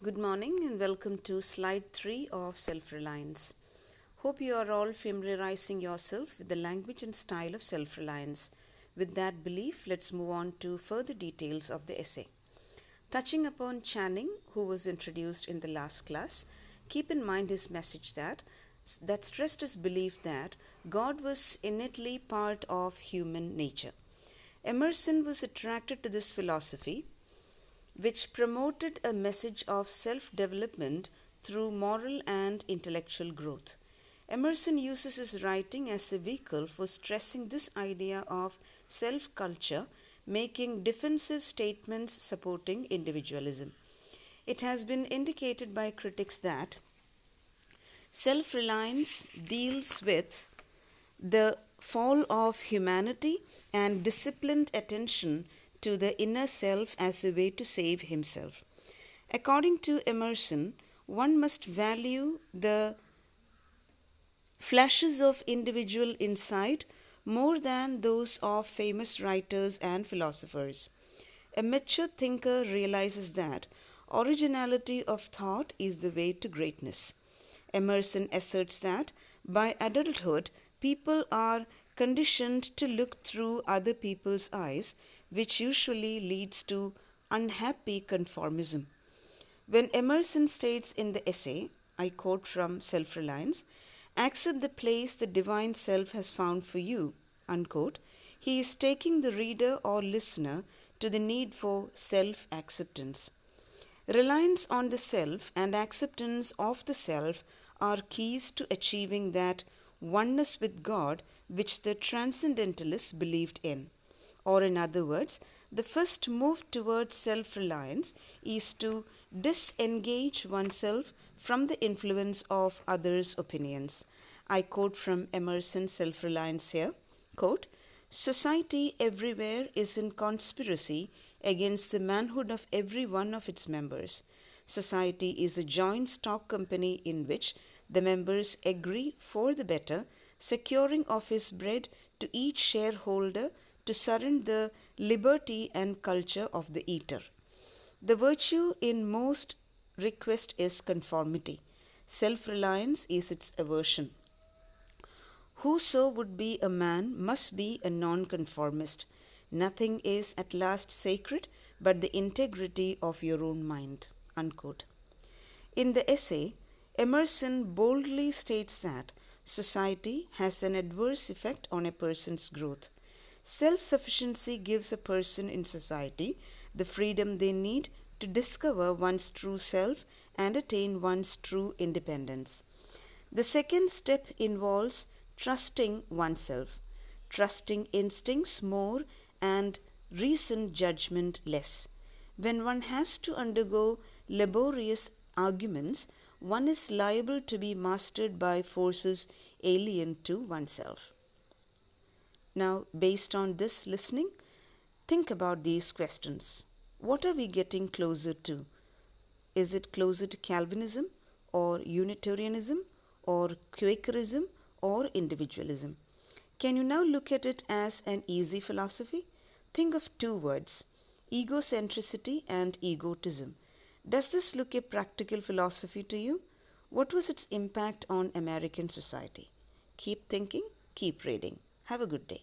Good morning and welcome to slide 3 of Self Reliance. Hope you are all familiarizing yourself with the language and style of self reliance. With that belief, let's move on to further details of the essay. Touching upon Channing, who was introduced in the last class, keep in mind his message that stressed his belief that God was innately part of human nature. Emerson was attracted to this philosophy, which promoted a message of self development through moral and intellectual growth. Emerson uses his writing as a vehicle for stressing this idea of self culture, making defensive statements supporting individualism. It has been indicated by critics that self reliance deals with the fall of humanity and disciplined attention to the inner self as a way to save himself. According to Emerson, one must value the flashes of individual insight more than those of famous writers and philosophers. A mature thinker realizes that originality of thought is the way to greatness. Emerson asserts that by adulthood, people are conditioned to look through other people's eyes, which usually leads to unhappy conformism. When Emerson states in the essay, I quote from Self Reliance, accept the place the divine self has found for you, unquote, he is taking the reader or listener to the need for self acceptance. Reliance on the self and acceptance of the self are keys to achieving that oneness with God which the transcendentalists believed in. Or, in other words, the first move towards self reliance is to disengage oneself from the influence of others' opinions. I quote from Emerson's Self Reliance here, quote, society everywhere is in conspiracy against the manhood of every one of its members. Society is a joint stock company in which the members agree for the better, securing office bread to each shareholder to surrender the liberty and culture of the eater. The virtue in most request is conformity. Self reliance is its aversion. Whoso would be a man must be a nonconformist. Nothing is at last sacred but the integrity of your own mind. Unquote. In the essay, Emerson boldly states that society has an adverse effect on a person's growth. Self sufficiency gives a person in society the freedom they need to discover one's true self and attain one's true independence. The second step involves trusting oneself, trusting instincts more and reasoned judgment less. When one has to undergo laborious arguments, one is liable to be mastered by forces alien to oneself. Now, based on this listening, think about these questions. What are we getting closer to? Is it closer to Calvinism or Unitarianism or Quakerism or individualism? Can you now look at it as an easy philosophy? Think of two words, egocentricity and egotism. Does this look a practical philosophy to you? What was its impact on American society? Keep thinking, keep reading. Have a good day.